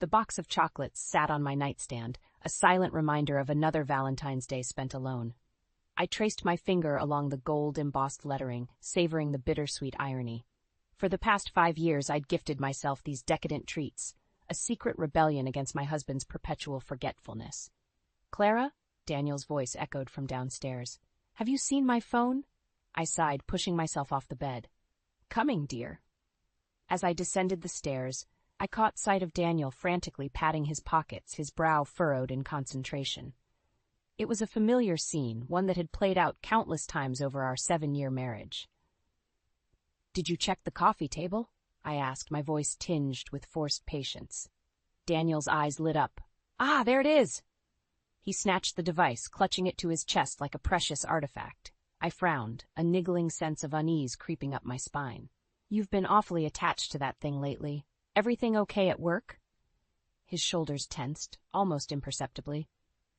The box of chocolates sat on my nightstand, a silent reminder of another Valentine's Day spent alone. I traced my finger along the gold-embossed lettering, savoring the bittersweet irony. For the past 5 years, I'd gifted myself these decadent treats, a secret rebellion against my husband's perpetual forgetfulness. "Clara?" Daniel's voice echoed from downstairs. "Have you seen my phone?" I sighed, pushing myself off the bed. "Coming, dear." As I descended the stairs, I caught sight of Daniel frantically patting his pockets, his brow furrowed in concentration. It was a familiar scene, one that had played out countless times over our 7-year marriage. "Did you check the coffee table?" I asked, my voice tinged with forced patience. Daniel's eyes lit up. "Ah, there it is!" He snatched the device, clutching it to his chest like a precious artifact. I frowned, a niggling sense of unease creeping up my spine. "You've been awfully attached to that thing lately. Everything okay at work?" His shoulders tensed, almost imperceptibly.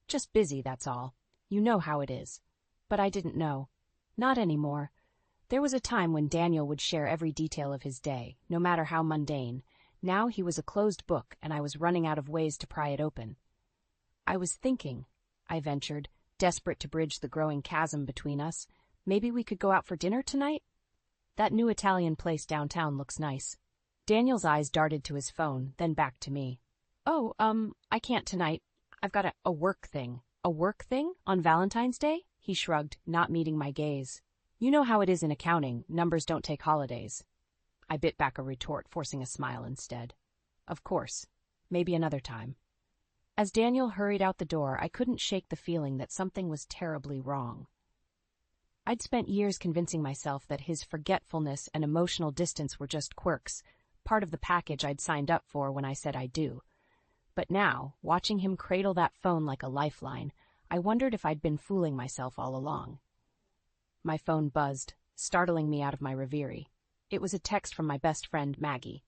"Just busy, that's all. You know how it is." But I didn't know. Not anymore. There was a time when Daniel would share every detail of his day, no matter how mundane. Now he was a closed book, and I was running out of ways to pry it open. "I was thinking," I ventured, desperate to bridge the growing chasm between us, "maybe we could go out for dinner tonight? That new Italian place downtown looks nice." Daniel's eyes darted to his phone, then back to me. "Oh, I can't tonight. I've got a work thing." "A work thing? On Valentine's Day?" He shrugged, not meeting my gaze. "You know how it is in accounting, numbers don't take holidays." I bit back a retort, forcing a smile instead. "Of course. Maybe another time." As Daniel hurried out the door, I couldn't shake the feeling that something was terribly wrong. I'd spent years convincing myself that his forgetfulness and emotional distance were just quirks, part of the package I'd signed up for when I said I do. But now, watching him cradle that phone like a lifeline, I wondered if I'd been fooling myself all along. My phone buzzed, startling me out of my reverie. It was a text from my best friend, Maggie.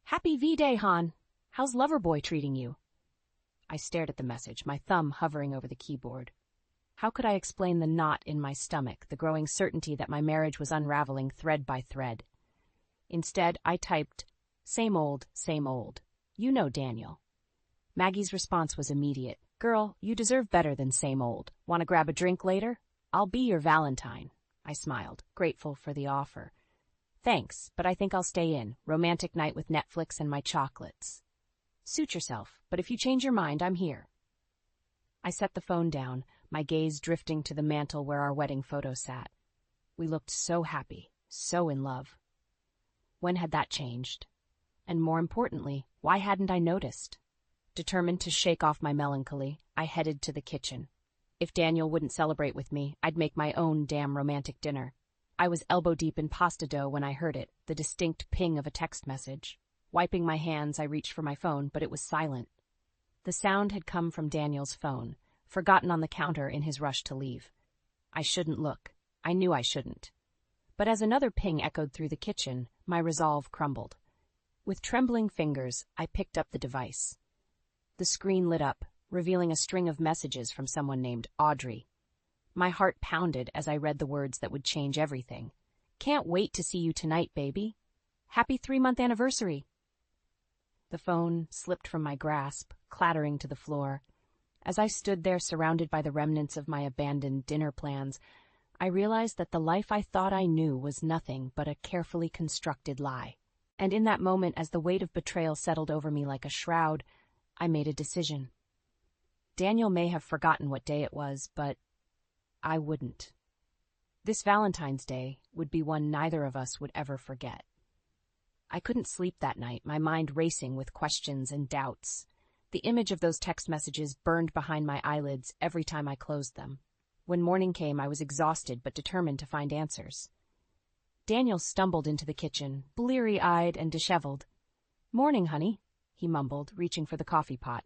"Happy V-Day, Han. How's Loverboy treating you?" I stared at the message, my thumb hovering over the keyboard. How could I explain the knot in my stomach, the growing certainty that my marriage was unraveling thread by thread? Instead, I typed, same old, you know Daniel." Maggie's response was immediate. "Girl, you deserve better than same old. Want to grab a drink later? I'll be your Valentine." I smiled, grateful for the offer. "Thanks, but I think I'll stay in. Romantic night with Netflix and my chocolates." "Suit yourself, but if you change your mind, I'm here." I set the phone down, my gaze drifting to the mantel where our wedding photo sat. We looked so happy, so in love. When had that changed? And more importantly, why hadn't I noticed? Determined to shake off my melancholy, I headed to the kitchen. If Daniel wouldn't celebrate with me, I'd make my own damn romantic dinner. I was elbow-deep in pasta dough when I heard it, the distinct ping of a text message. Wiping my hands, I reached for my phone, but it was silent. The sound had come from Daniel's phone, forgotten on the counter in his rush to leave. I shouldn't look. I knew I shouldn't. But as another ping echoed through the kitchen, my resolve crumbled. With trembling fingers, I picked up the device. The screen lit up, revealing a string of messages from someone named Audrey. My heart pounded as I read the words that would change everything. "Can't wait to see you tonight, baby. Happy 3-month anniversary." The phone slipped from my grasp, clattering to the floor. As I stood there surrounded by the remnants of my abandoned dinner plans, I realized that the life I thought I knew was nothing but a carefully constructed lie. And in that moment, as the weight of betrayal settled over me like a shroud, I made a decision. Daniel may have forgotten what day it was, but I wouldn't. This Valentine's Day would be one neither of us would ever forget. I couldn't sleep that night, my mind racing with questions and doubts. The image of those text messages burned behind my eyelids every time I closed them. When morning came, I was exhausted but determined to find answers. Daniel stumbled into the kitchen, bleary-eyed and disheveled. "Morning, honey," he mumbled, reaching for the coffee pot.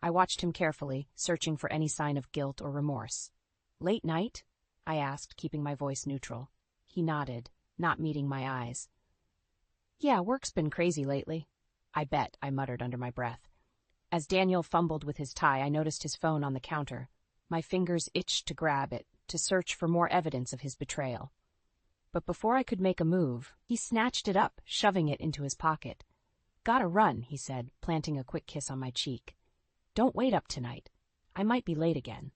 I watched him carefully, searching for any sign of guilt or remorse. "Late night?" I asked, keeping my voice neutral. He nodded, not meeting my eyes. "Yeah, work's been crazy lately." "I bet," I muttered under my breath. As Daniel fumbled with his tie, I noticed his phone on the counter. My fingers itched to grab it, to search for more evidence of his betrayal. But before I could make a move, he snatched it up, shoving it into his pocket. Gotta run, he said, planting a quick kiss on my cheek. Don't wait up tonight. I might be late again.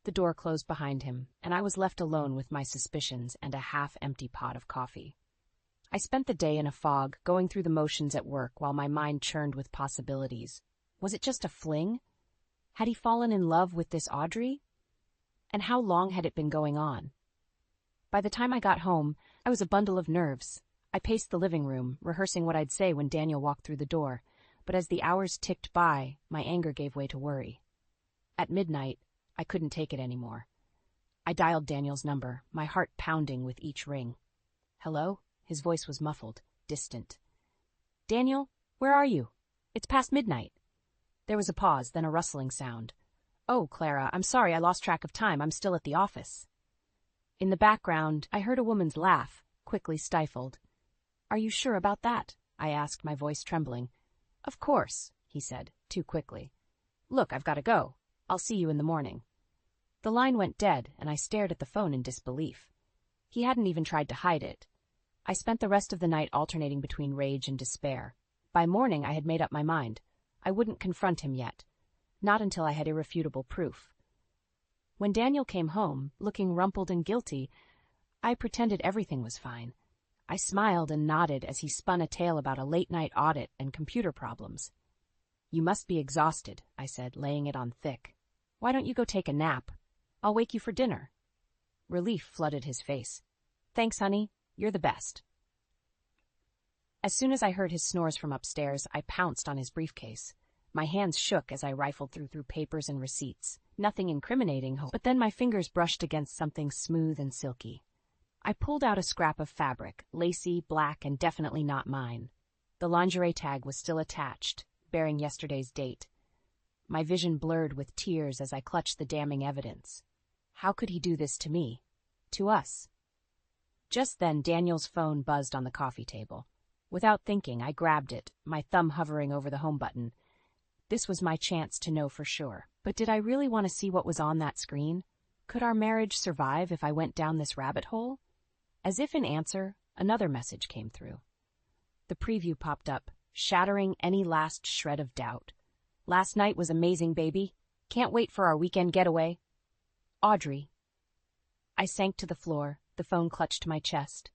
The door closed behind him, and I was left alone with my suspicions and a half-empty pot of coffee. I spent the day in a fog, going through the motions at work while my mind churned with possibilities. Was it just a fling? Had he fallen in love with this Audrey? And how long had it been going on? By the time I got home, I was a bundle of nerves. I paced the living room, rehearsing what I'd say when Daniel walked through the door, but as the hours ticked by, my anger gave way to worry. At midnight, I couldn't take it anymore. I dialed Daniel's number, my heart pounding with each ring. Hello? His voice was muffled, distant. Daniel, where are you? It's past midnight. There was a pause, then a rustling sound. Oh, Clara, I'm sorry, I lost track of time. I'm still at the office. In the background, I heard a woman's laugh, quickly stifled. Are you sure about that? I asked, my voice trembling. Of course, he said, too quickly. Look, I've got to go. I'll see you in the morning. The line went dead, and I stared at the phone in disbelief. He hadn't even tried to hide it. I spent the rest of the night alternating between rage and despair. By morning, I had made up my mind. I wouldn't confront him yet. Not until I had irrefutable proof. When Daniel came home, looking rumpled and guilty, I pretended everything was fine. I smiled and nodded as he spun a tale about a late-night audit and computer problems. You must be exhausted, I said, laying it on thick. Why don't you go take a nap? I'll wake you for dinner. Relief flooded his face. Thanks, honey. You're the best. As soon as I heard his snores from upstairs, I pounced on his briefcase. My hands shook as I rifled through papers and receipts. Nothing incriminating, but then my fingers brushed against something smooth and silky. I pulled out a scrap of fabric, lacy, black, and definitely not mine. The lingerie tag was still attached, bearing yesterday's date. My vision blurred with tears as I clutched the damning evidence. How could he do this to me? To us? Just then, Daniel's phone buzzed on the coffee table. Without thinking, I grabbed it, my thumb hovering over the home button. This was my chance to know for sure. But did I really want to see what was on that screen? Could our marriage survive if I went down this rabbit hole? As if in answer, another message came through. The preview popped up, shattering any last shred of doubt. Last night was amazing, baby. Can't wait for our weekend getaway. Audrey. I sank to the floor, the phone clutched to my chest.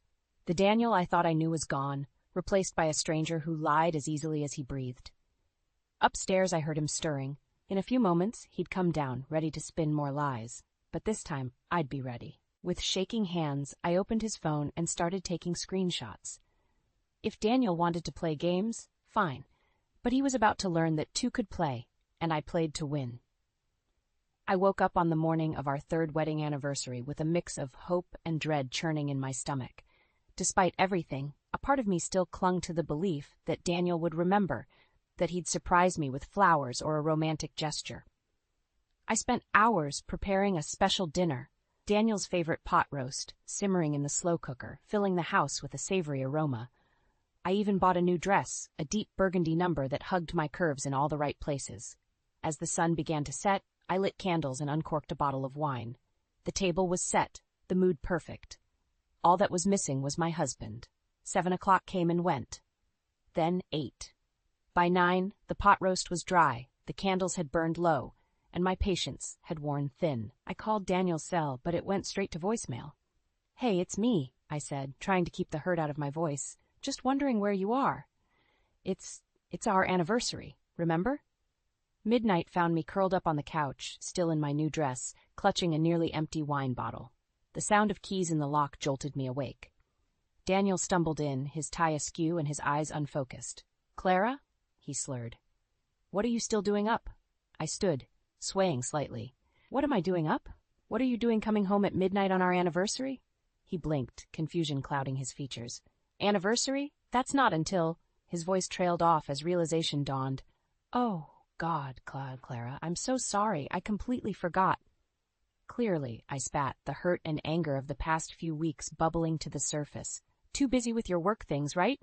The Daniel I thought I knew was gone, replaced by a stranger who lied as easily as he breathed. Upstairs, I heard him stirring. In a few moments, he'd come down, ready to spin more lies. But this time, I'd be ready. With shaking hands, I opened his phone and started taking screenshots. If Daniel wanted to play games, fine. But he was about to learn that two could play, and I played to win. I woke up on the morning of our third wedding anniversary with a mix of hope and dread churning in my stomach. Despite everything, a part of me still clung to the belief that Daniel would remember, that he'd surprise me with flowers or a romantic gesture. I spent hours preparing a special dinner, Daniel's favorite pot roast, simmering in the slow cooker, filling the house with a savory aroma. I even bought a new dress, a deep burgundy number that hugged my curves in all the right places. As the sun began to set, I lit candles and uncorked a bottle of wine. The table was set, the mood perfect. All that was missing was my husband. 7 o'clock came and went. Then 8. By 9, the pot roast was dry, the candles had burned low, and my patience had worn thin. I called Daniel's cell, but it went straight to voicemail. Hey, it's me, I said, trying to keep the hurt out of my voice. Just wondering where you are. It's our anniversary, remember? Midnight found me curled up on the couch, still in my new dress, clutching a nearly empty wine bottle. The sound of keys in the lock jolted me awake. Daniel stumbled in, his tie askew and his eyes unfocused. Clara? He slurred. What are you still doing up? I stood, swaying slightly. What am I doing up? What are you doing coming home at midnight on our anniversary? He blinked, confusion clouding his features. Anniversary? That's not until... His voice trailed off as realization dawned. Oh, God, Clara, I'm so sorry. I completely forgot. Clearly, I spat, the hurt and anger of the past few weeks bubbling to the surface. Too busy with your work things, right?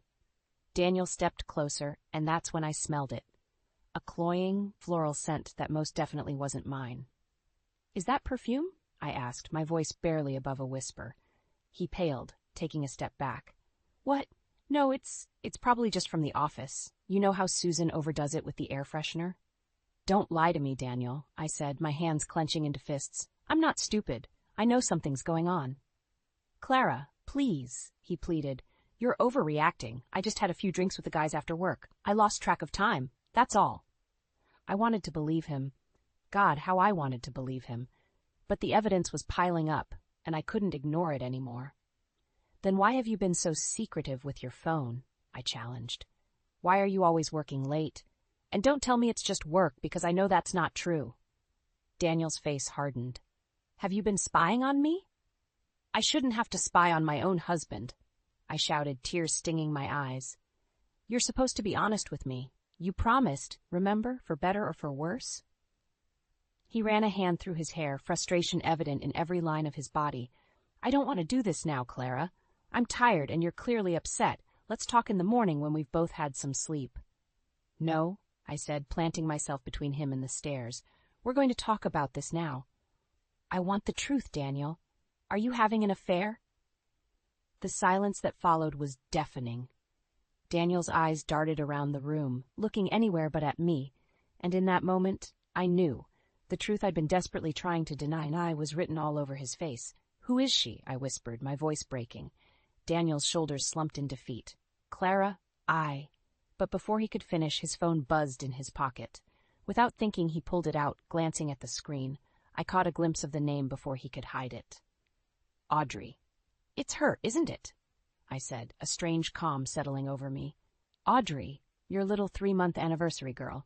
Daniel stepped closer, and that's when I smelled it. A cloying, floral scent that most definitely wasn't mine. Is that perfume? I asked, my voice barely above a whisper. He paled, taking a step back. What? No, it's probably just from the office. You know how Susan overdoes it with the air freshener? Don't lie to me, Daniel, I said, my hands clenching into fists. I'm not stupid. I know something's going on. Clara, please, he pleaded. You're overreacting. I just had a few drinks with the guys after work. I lost track of time. That's all. I wanted to believe him. God, how I wanted to believe him. But the evidence was piling up, and I couldn't ignore it anymore. Then why have you been so secretive with your phone? I challenged. Why are you always working late? And don't tell me it's just work, because I know that's not true. Daniel's face hardened. Have you been spying on me? I shouldn't have to spy on my own husband, I shouted, tears stinging my eyes. You're supposed to be honest with me. You promised, remember, for better or for worse? He ran a hand through his hair, frustration evident in every line of his body. I don't want to do this now, Clara. I'm tired and you're clearly upset. Let's talk in the morning when we've both had some sleep. No, I said, planting myself between him and the stairs. We're going to talk about this now. I want the truth, Daniel. Are you having an affair? The silence that followed was deafening. Daniel's eyes darted around the room, looking anywhere but at me, and in that moment, I knew. The truth I'd been desperately trying to deny and I was written all over his face. Who is she? I whispered, my voice breaking. Daniel's shoulders slumped in defeat. Clara, I. But before he could finish, his phone buzzed in his pocket. Without thinking, he pulled it out, glancing at the screen. I caught a glimpse of the name before he could hide it. Audrey. It's her, isn't it? I said, a strange calm settling over me. Audrey, your little 3-month anniversary girl.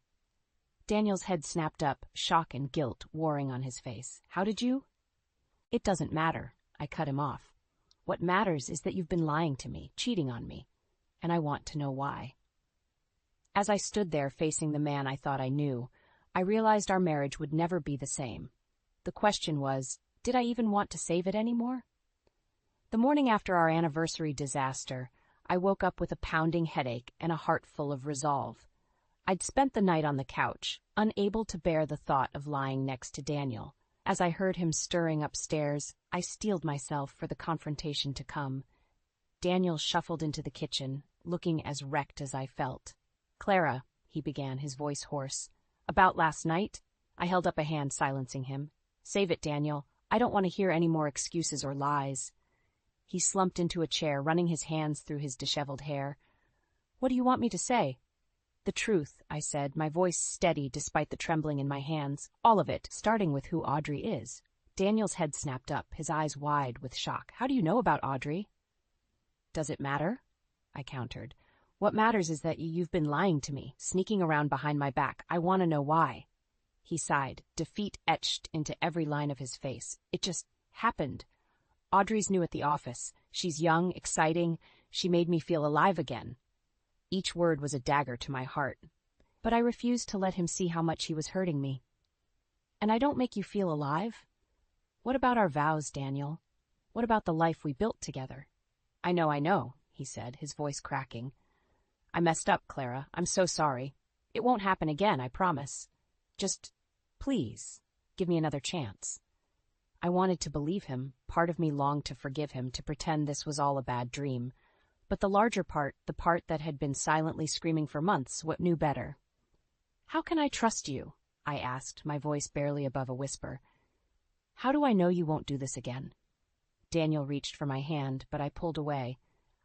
Daniel's head snapped up, shock and guilt warring on his face. How did you? It doesn't matter. I cut him off. What matters is that you've been lying to me, cheating on me, and I want to know why. As I stood there facing the man I thought I knew, I realized our marriage would never be the same. The question was, did I even want to save it anymore? The morning after our anniversary disaster, I woke up with a pounding headache and a heart full of resolve. I'd spent the night on the couch, unable to bear the thought of lying next to Daniel. As I heard him stirring upstairs, I steeled myself for the confrontation to come. Daniel shuffled into the kitchen, looking as wrecked as I felt. Clara, he began, his voice hoarse. About last night? I held up a hand, silencing him. Save it, Daniel. I don't want to hear any more excuses or lies. He slumped into a chair, running his hands through his disheveled hair. What do you want me to say? The truth, I said, my voice steady despite the trembling in my hands. All of it, starting with who Audrey is. Daniel's head snapped up, his eyes wide with shock. How do you know about Audrey? Does it matter? I countered. What matters is that you've been lying to me, sneaking around behind my back. I want to know why. He sighed, defeat etched into every line of his face. It just happened. Audrey's new at the office. She's young, exciting. She made me feel alive again. Each word was a dagger to my heart. But I refused to let him see how much he was hurting me. And I don't make you feel alive? What about our vows, Daniel? What about the life we built together? I know, he said, his voice cracking. I messed up, Clara. I'm so sorry. It won't happen again, I promise. Just, please, give me another chance. I wanted to believe him. Part of me longed to forgive him, to pretend this was all a bad dream. But the larger part, the part that had been silently screaming for months, what knew better? How can I trust you? I asked, my voice barely above a whisper. How do I know you won't do this again? Daniel reached for my hand, but I pulled away.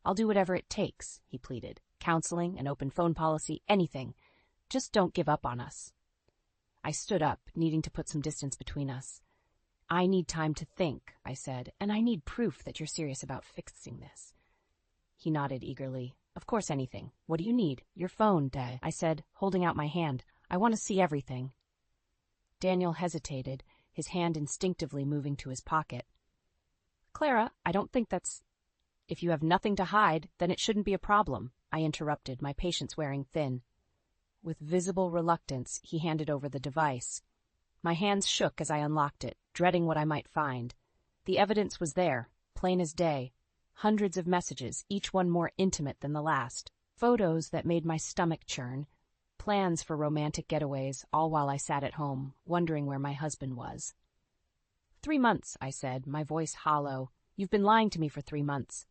I'll do whatever it takes, he pleaded. Counseling, an open phone policy, anything. Just don't give up on us. I stood up, needing to put some distance between us. I need time to think, I said, and I need proof that you're serious about fixing this. He nodded eagerly. Of course, anything. What do you need? Your phone, Dad, I said, holding out my hand. I want to see everything. Daniel hesitated, his hand instinctively moving to his pocket. Clara, I don't think that's... If you have nothing to hide, then it shouldn't be a problem, I interrupted, my patience wearing thin. With visible reluctance, he handed over the device. My hands shook as I unlocked it, dreading what I might find. The evidence was there, plain as day. Hundreds of messages, each one more intimate than the last. Photos that made my stomach churn. Plans for romantic getaways, all while I sat at home, wondering where my husband was. 3 months, I said, my voice hollow. You've been lying to me for 3 months.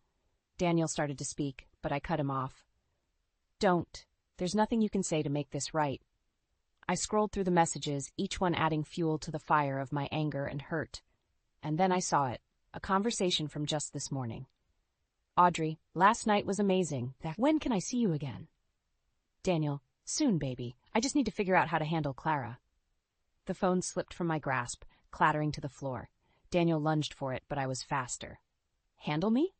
Daniel started to speak, but I cut him off. Don't. There's nothing you can say to make this right. I scrolled through the messages, each one adding fuel to the fire of my anger and hurt. And then I saw it, a conversation from just this morning. Audrey, last night was amazing. When can I see you again? Daniel, soon, baby. I just need to figure out how to handle Clara. The phone slipped from my grasp, clattering to the floor. Daniel lunged for it, but I was faster. Handle me?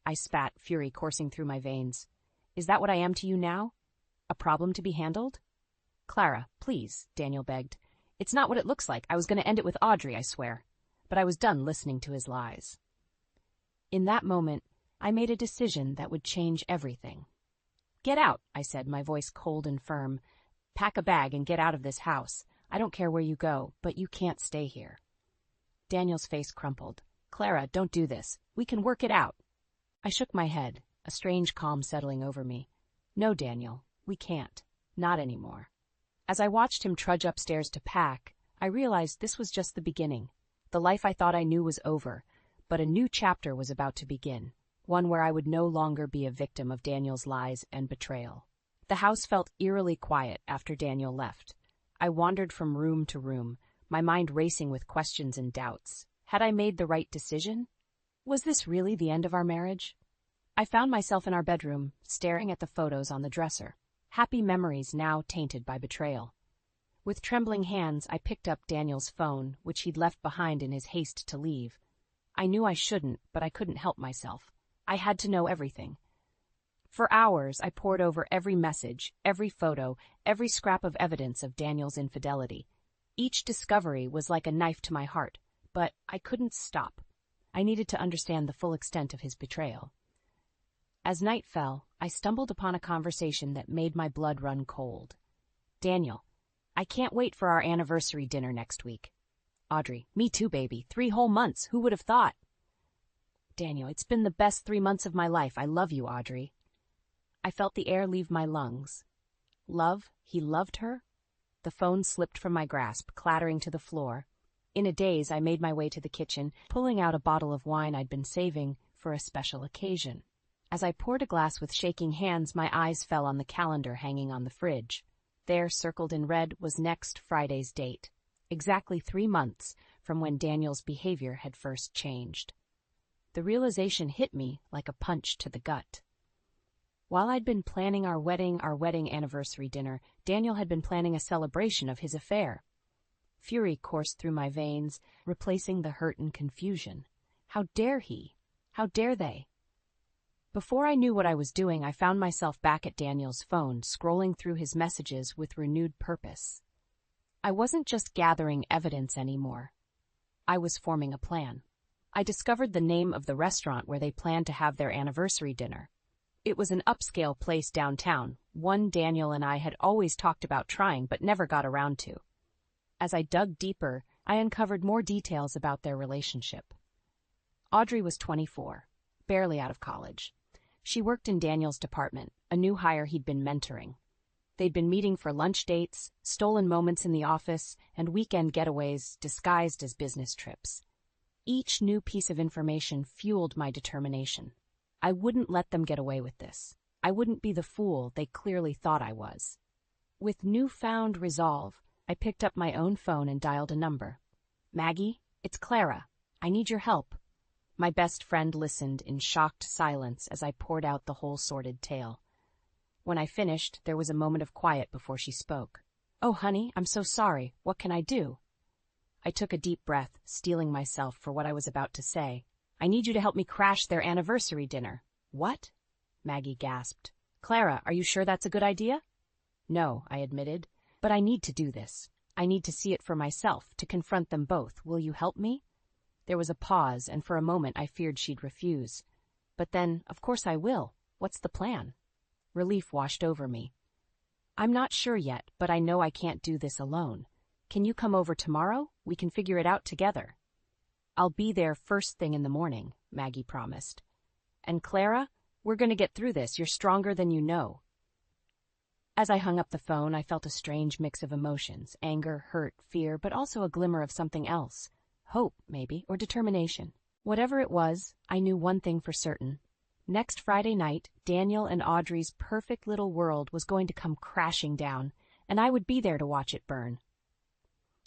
I spat, fury coursing through my veins. Is that what I am to you now? A problem to be handled? Clara, please, Daniel begged. It's not what it looks like. I was going to end it with Audrey, I swear. But I was done listening to his lies. In that moment, I made a decision that would change everything. Get out, I said, my voice cold and firm. Pack a bag and get out of this house. I don't care where you go, but you can't stay here. Daniel's face crumpled. Clara, don't do this. We can work it out. I shook my head, a strange calm settling over me. No, Daniel, we can't. Not anymore. As I watched him trudge upstairs to pack, I realized this was just the beginning. The life I thought I knew was over, but a new chapter was about to begin, one where I would no longer be a victim of Daniel's lies and betrayal. The house felt eerily quiet after Daniel left. I wandered from room to room, my mind racing with questions and doubts. Had I made the right decision? Was this really the end of our marriage? I found myself in our bedroom, staring at the photos on the dresser. Happy memories now tainted by betrayal. With trembling hands, I picked up Daniel's phone, which he'd left behind in his haste to leave. I knew I shouldn't, but I couldn't help myself. I had to know everything. For hours, I pored over every message, every photo, every scrap of evidence of Daniel's infidelity. Each discovery was like a knife to my heart, but I couldn't stop. I needed to understand the full extent of his betrayal. As night fell, I stumbled upon a conversation that made my blood run cold. Daniel, I can't wait for our anniversary dinner next week. Audrey, me too, baby. 3 whole months. Who would have thought? Daniel, it's been the best 3 months of my life. I love you, Audrey. I felt the air leave my lungs. Love? He loved her? The phone slipped from my grasp, clattering to the floor. In a daze, I made my way to the kitchen, pulling out a bottle of wine I'd been saving for a special occasion. As I poured a glass with shaking hands, my eyes fell on the calendar hanging on the fridge. There, circled in red, was next Friday's date. Exactly 3 months from when Daniel's behavior had first changed. The realization hit me like a punch to the gut. While I'd been planning our wedding anniversary dinner, Daniel had been planning a celebration of his affair. Fury coursed through my veins, replacing the hurt and confusion. How dare he? How dare they? Before I knew what I was doing, I found myself back at Daniel's phone, scrolling through his messages with renewed purpose. I wasn't just gathering evidence anymore. I was forming a plan. I discovered the name of the restaurant where they planned to have their anniversary dinner. It was an upscale place downtown, one Daniel and I had always talked about trying but never got around to. As I dug deeper, I uncovered more details about their relationship. Audrey was 24, barely out of college. She worked in Daniel's department, a new hire he'd been mentoring. They'd been meeting for lunch dates, stolen moments in the office, and weekend getaways disguised as business trips. Each new piece of information fueled my determination. I wouldn't let them get away with this. I wouldn't be the fool they clearly thought I was. With newfound resolve, I picked up my own phone and dialed a number. Maggie, it's Clara. I need your help. My best friend listened in shocked silence as I poured out the whole sordid tale. When I finished, there was a moment of quiet before she spoke. Oh, honey, I'm so sorry. What can I do? I took a deep breath, steeling myself for what I was about to say. I need you to help me crash their anniversary dinner. What? Maggie gasped. Clara, are you sure that's a good idea? No, I admitted, but I need to do this. I need to see it for myself, to confront them both. Will you help me? There was a pause, and for a moment I feared she'd refuse. But then, of course I will. What's the plan? Relief washed over me. I'm not sure yet, but I know I can't do this alone. Can you come over tomorrow? We can figure it out together. I'll be there first thing in the morning, Maggie promised. And Clara, we're going to get through this. You're stronger than you know. As I hung up the phone, I felt a strange mix of emotions, anger, hurt, fear, but also a glimmer of something else. Hope, maybe, or determination. Whatever it was, I knew one thing for certain. Next Friday night, Daniel and Audrey's perfect little world was going to come crashing down, and I would be there to watch it burn.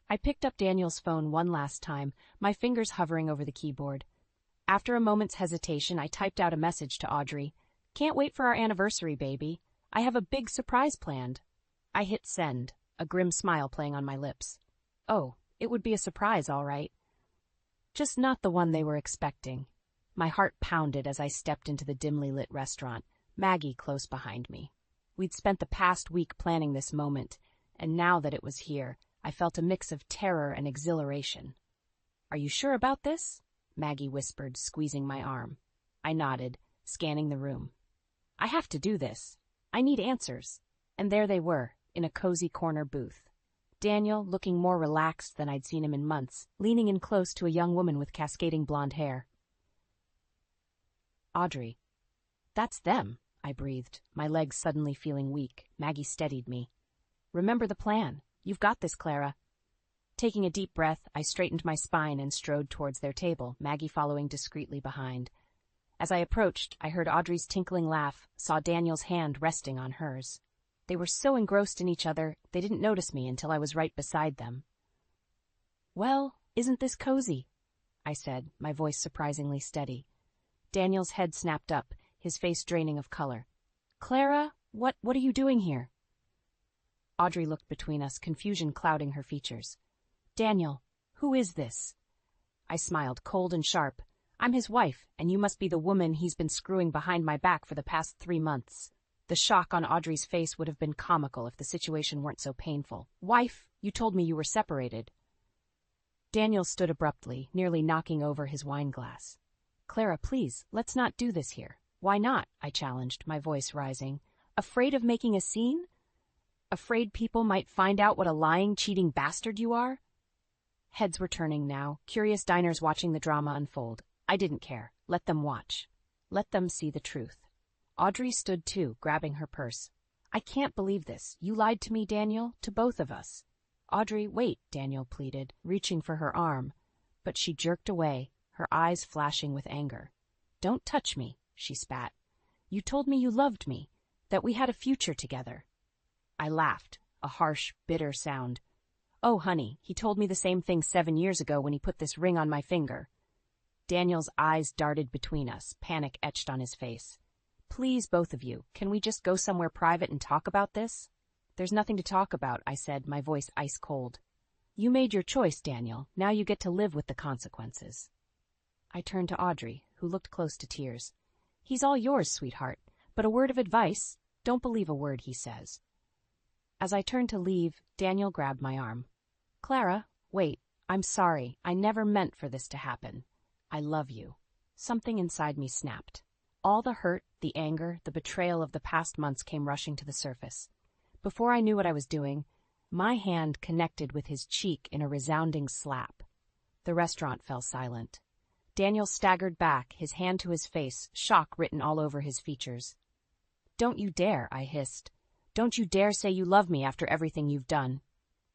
I picked up Daniel's phone one last time, my fingers hovering over the keyboard. After a moment's hesitation, I typed out a message to Audrey. "Can't wait for our anniversary, baby. I have a big surprise planned." I hit send, a grim smile playing on my lips. Oh, it would be a surprise, all right. Just not the one they were expecting. My heart pounded as I stepped into the dimly lit restaurant, Maggie close behind me. We'd spent the past week planning this moment, and now that it was here, I felt a mix of terror and exhilaration. "Are you sure about this?" Maggie whispered, squeezing my arm. I nodded, scanning the room. "I have to do this. I need answers." And there they were, in a cozy corner booth. Daniel, looking more relaxed than I'd seen him in months, leaning in close to a young woman with cascading blonde hair. "Audrey." "That's them," I breathed, my legs suddenly feeling weak. Maggie steadied me. "Remember the plan. You've got this, Clara." Taking a deep breath, I straightened my spine and strode towards their table, Maggie following discreetly behind. As I approached, I heard Audrey's tinkling laugh, saw Daniel's hand resting on hers. They were so engrossed in each other, they didn't notice me until I was right beside them. "Well, isn't this cozy?" I said, my voice surprisingly steady. Daniel's head snapped up, his face draining of color. "Clara, what are you doing here?" Audrey looked between us, confusion clouding her features. "Daniel, who is this?" I smiled, cold and sharp. "I'm his wife, and you must be the woman he's been screwing behind my back for the past 3 months. The shock on Audrey's face would have been comical if the situation weren't so painful. "Wife, you told me you were separated." Daniel stood abruptly, nearly knocking over his wine glass. "Clara, please, let's not do this here." "Why not?" I challenged, my voice rising. "Afraid of making a scene? Afraid people might find out what a lying, cheating bastard you are?" Heads were turning now, curious diners watching the drama unfold. I didn't care. Let them watch. Let them see the truth. Audrey stood too, grabbing her purse. "I can't believe this. You lied to me, Daniel, to both of us." "Audrey, wait," Daniel pleaded, reaching for her arm. But she jerked away, her eyes flashing with anger. "Don't touch me," she spat. "You told me you loved me, that we had a future together." I laughed, a harsh, bitter sound. "Oh, honey, he told me the same thing 7 years ago when he put this ring on my finger." Daniel's eyes darted between us, panic etched on his face. "Please, both of you, can we just go somewhere private and talk about this?" "There's nothing to talk about," I said, my voice ice cold. "You made your choice, Daniel. Now you get to live with the consequences." I turned to Audrey, who looked close to tears. "He's all yours, sweetheart, but a word of advice, don't believe a word he says." As I turned to leave, Daniel grabbed my arm. "Clara, wait, I'm sorry, I never meant for this to happen. I love you." Something inside me snapped. All the hurt, the anger, the betrayal of the past months came rushing to the surface. Before I knew what I was doing, my hand connected with his cheek in a resounding slap. The restaurant fell silent. Daniel staggered back, his hand to his face, shock written all over his features. "Don't you dare," I hissed. "Don't you dare say you love me after everything you've done."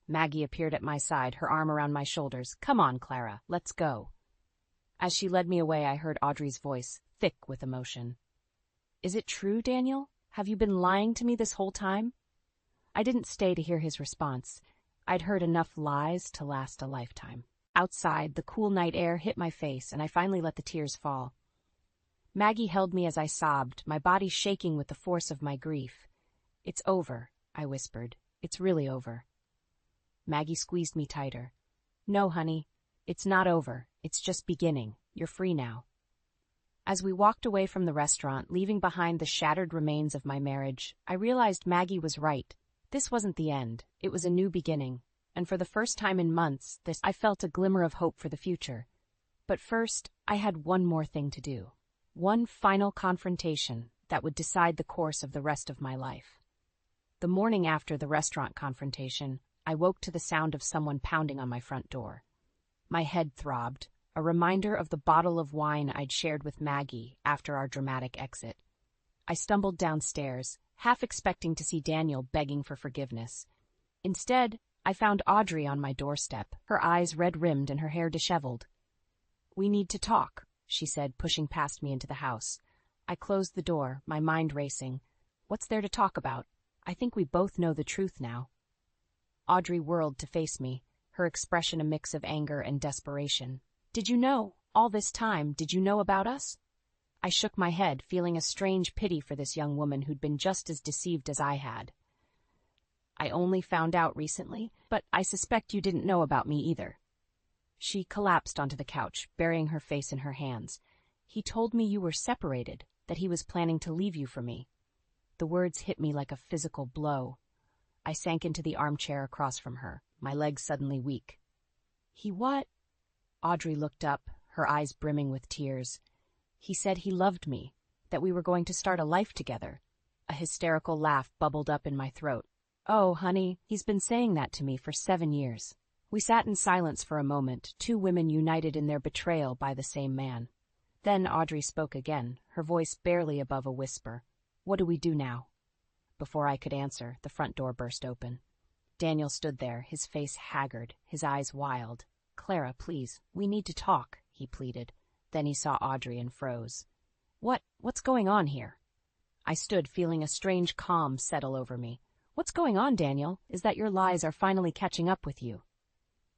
Maggie appeared at my side, her arm around my shoulders. "Come on, Clara, let's go." As she led me away, I heard Audrey's voice, thick with emotion. "Is it true, Daniel? Have you been lying to me this whole time?" I didn't stay to hear his response. I'd heard enough lies to last a lifetime. Outside, the cool night air hit my face, and I finally let the tears fall. Maggie held me as I sobbed, my body shaking with the force of my grief. "It's over," I whispered. "It's really over." Maggie squeezed me tighter. "No, honey, it's not over. It's just beginning. You're free now." As we walked away from the restaurant, leaving behind the shattered remains of my marriage, I realized Maggie was right. This wasn't the end. It was a new beginning. And for the first time in months, I felt a glimmer of hope for the future. But first, I had one more thing to do. One final confrontation that would decide the course of the rest of my life. The morning after the restaurant confrontation, I woke to the sound of someone pounding on my front door. My head throbbed, a reminder of the bottle of wine I'd shared with Maggie after our dramatic exit. I stumbled downstairs, half expecting to see Daniel begging for forgiveness. Instead, I found Audrey on my doorstep, her eyes red-rimmed and her hair disheveled. "We need to talk," she said, pushing past me into the house. I closed the door, my mind racing. What's there to talk about? I think we both know the truth now. Audrey whirled to face me, her expression a mix of anger and desperation. Did you know? All this time, did you know about us? I shook my head, feeling a strange pity for this young woman who'd been just as deceived as I had. I only found out recently, but I suspect you didn't know about me either. She collapsed onto the couch, burying her face in her hands. He told me you were separated, that he was planning to leave you for me. The words hit me like a physical blow. I sank into the armchair across from her, my legs suddenly weak. He what? Audrey looked up, her eyes brimming with tears. He said he loved me, that we were going to start a life together. A hysterical laugh bubbled up in my throat. Oh, honey, he's been saying that to me for 7 years. We sat in silence for a moment, two women united in their betrayal by the same man. Then Audrey spoke again, her voice barely above a whisper. What do we do now? Before I could answer, the front door burst open. Daniel stood there, his face haggard, his eyes wild. Clara, please, we need to talk, he pleaded. Then he saw Audrey and froze. What's going on here? I stood, feeling a strange calm settle over me. What's going on, Daniel? Is that your lies are finally catching up with you?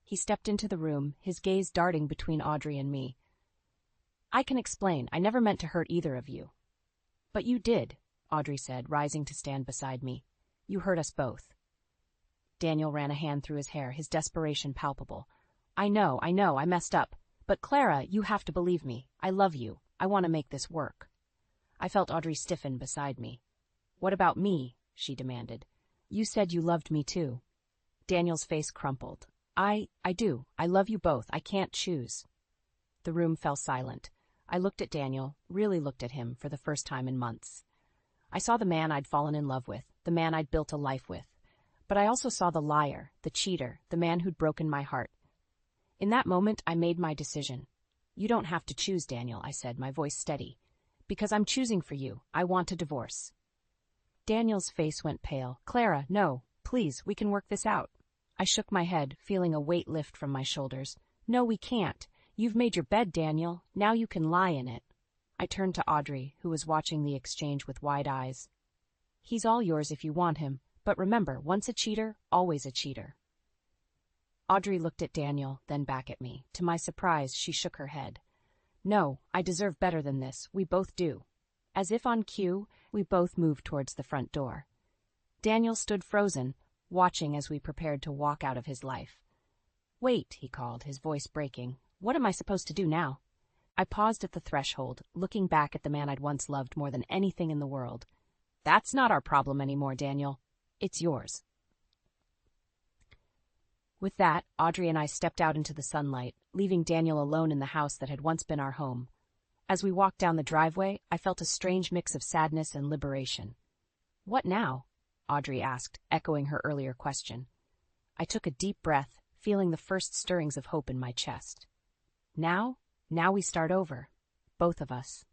He stepped into the room, his gaze darting between Audrey and me. I can explain. I never meant to hurt either of you. But you did, Audrey said, rising to stand beside me. You hurt us both. Daniel ran a hand through his hair, his desperation palpable. I know, I messed up. But Clara, you have to believe me. I love you. I want to make this work. I felt Audrey stiffen beside me. What about me? She demanded. You said you loved me too. Daniel's face crumpled. I do. I love you both. I can't choose. The room fell silent. I looked at Daniel, really looked at him for the first time in months. I saw the man I'd fallen in love with, the man I'd built a life with. But I also saw the liar, the cheater, the man who'd broken my heart. In that moment, I made my decision. You don't have to choose, Daniel, I said, my voice steady. Because I'm choosing for you. I want a divorce. Daniel's face went pale. Clara, no, please, we can work this out. I shook my head, feeling a weight lift from my shoulders. No, we can't. You've made your bed, Daniel. Now you can lie in it. I turned to Audrey, who was watching the exchange with wide eyes. He's all yours if you want him, but remember, once a cheater, always a cheater. Audrey looked at Daniel, then back at me. To my surprise, she shook her head. No, I deserve better than this. We both do. As if on cue, we both moved towards the front door. Daniel stood frozen, watching as we prepared to walk out of his life. Wait, he called, his voice breaking. What am I supposed to do now? I paused at the threshold, looking back at the man I'd once loved more than anything in the world. That's not our problem anymore, Daniel. It's yours. With that, Audrey and I stepped out into the sunlight, leaving Daniel alone in the house that had once been our home. As we walked down the driveway, I felt a strange mix of sadness and liberation. What now? Audrey asked, echoing her earlier question. I took a deep breath, feeling the first stirrings of hope in my chest. Now we start over. Both of us.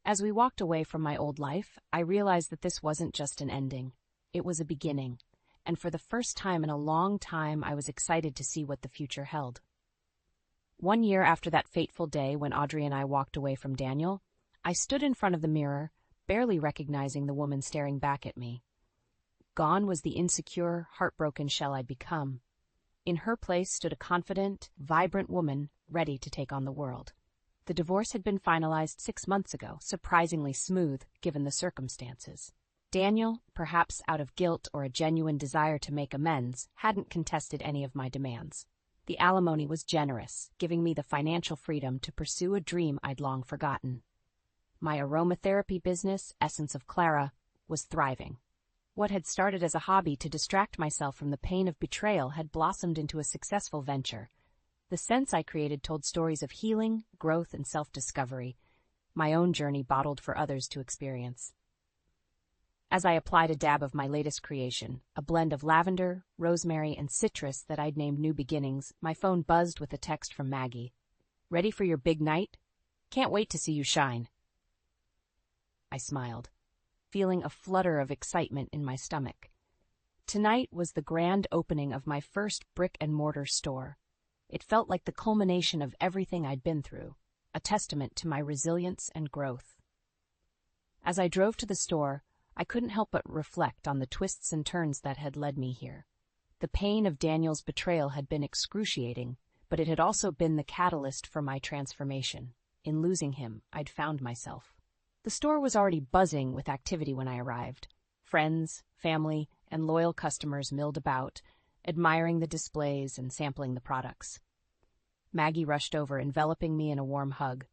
As we walked away from my old life, I realized that this wasn't just an ending. It was a beginning. And for the first time in a long time, I was excited to see what the future held. 1 year after that fateful day when Audrey and I walked away from Daniel, I stood in front of the mirror, barely recognizing the woman staring back at me. Gone was the insecure, heartbroken shell I'd become. In her place stood a confident, vibrant woman ready to take on the world. The divorce had been finalized 6 months ago, surprisingly smooth given the circumstances. Daniel, perhaps out of guilt or a genuine desire to make amends, hadn't contested any of my demands. The alimony was generous, giving me the financial freedom to pursue a dream I'd long forgotten. My aromatherapy business, Essence of Clara, was thriving. What had started as a hobby to distract myself from the pain of betrayal had blossomed into a successful venture. The scents I created told stories of healing, growth, and self-discovery, my own journey bottled for others to experience. As I applied a dab of my latest creation, a blend of lavender, rosemary, and citrus that I'd named New Beginnings, my phone buzzed with a text from Maggie. Ready for your big night? Can't wait to see you shine. I smiled, feeling a flutter of excitement in my stomach. Tonight was the grand opening of my first brick-and-mortar store. It felt like the culmination of everything I'd been through, a testament to my resilience and growth. As I drove to the store, I couldn't help but reflect on the twists and turns that had led me here. The pain of Daniel's betrayal had been excruciating, but it had also been the catalyst for my transformation. In losing him, I'd found myself. The store was already buzzing with activity when I arrived. Friends, family, and loyal customers milled about, admiring the displays and sampling the products. Maggie rushed over, enveloping me in a warm hug.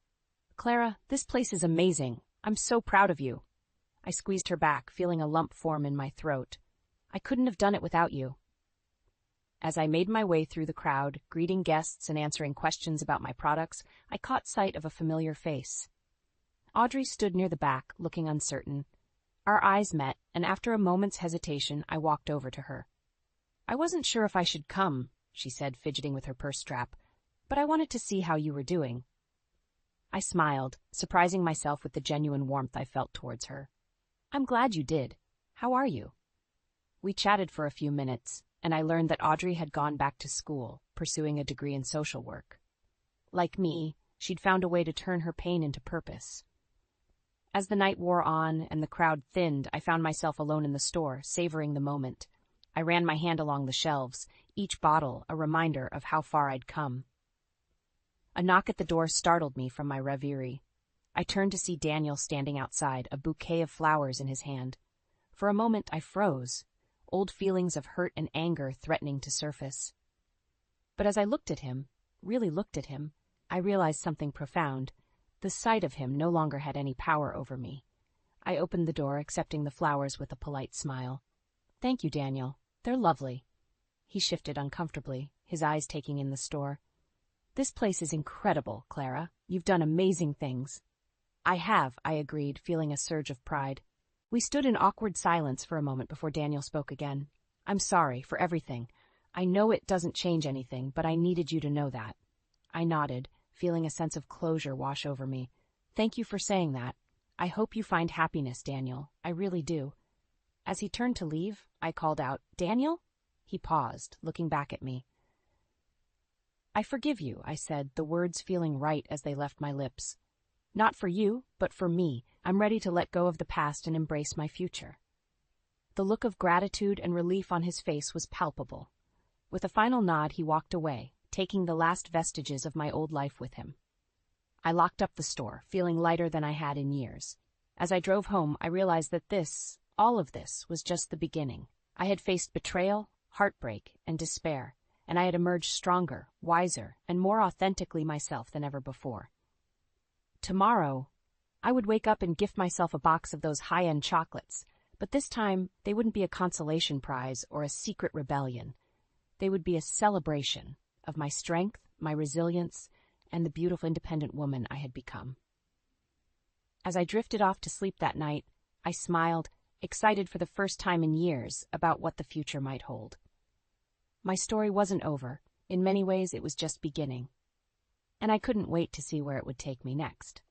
"Clara, this place is amazing. I'm so proud of you." I squeezed her back, feeling a lump form in my throat. "I couldn't have done it without you." As I made my way through the crowd, greeting guests and answering questions about my products, I caught sight of a familiar face. Audrey stood near the back, looking uncertain. Our eyes met, and after a moment's hesitation, I walked over to her. "I wasn't sure if I should come," she said, fidgeting with her purse strap, "but I wanted to see how you were doing." I smiled, surprising myself with the genuine warmth I felt towards her. "I'm glad you did. How are you?" We chatted for a few minutes, and I learned that Audrey had gone back to school, pursuing a degree in social work. Like me, she'd found a way to turn her pain into purpose. As the night wore on and the crowd thinned, I found myself alone in the store, savoring the moment. I ran my hand along the shelves, each bottle a reminder of how far I'd come. A knock at the door startled me from my reverie. I turned to see Daniel standing outside, a bouquet of flowers in his hand. For a moment, I froze, old feelings of hurt and anger threatening to surface. But as I looked at him, really looked at him, I realized something profound. The sight of him no longer had any power over me. I opened the door, accepting the flowers with a polite smile. "Thank you, Daniel. They're lovely." He shifted uncomfortably, his eyes taking in the store. "This place is incredible, Clara. You've done amazing things." "I have," I agreed, feeling a surge of pride. We stood in awkward silence for a moment before Daniel spoke again. "I'm sorry for everything. I know it doesn't change anything, but I needed you to know that." I nodded, feeling a sense of closure wash over me. "Thank you for saying that. I hope you find happiness, Daniel. I really do." As he turned to leave, I called out, "Daniel?" He paused, looking back at me. "I forgive you," I said, the words feeling right as they left my lips. "Not for you, but for me. I'm ready to let go of the past and embrace my future." The look of gratitude and relief on his face was palpable. With a final nod, he walked away, taking the last vestiges of my old life with him. I locked up the store, feeling lighter than I had in years. As I drove home, I realized that all of this, was just the beginning. I had faced betrayal, heartbreak, and despair, and I had emerged stronger, wiser, and more authentically myself than ever before. Tomorrow, I would wake up and gift myself a box of those high-end chocolates, but this time they wouldn't be a consolation prize or a secret rebellion. They would be a celebration of my strength, my resilience, and the beautiful independent woman I had become. As I drifted off to sleep that night, I smiled, excited for the first time in years about what the future might hold. My story wasn't over. In many ways, it was just beginning. And I couldn't wait to see where it would take me next.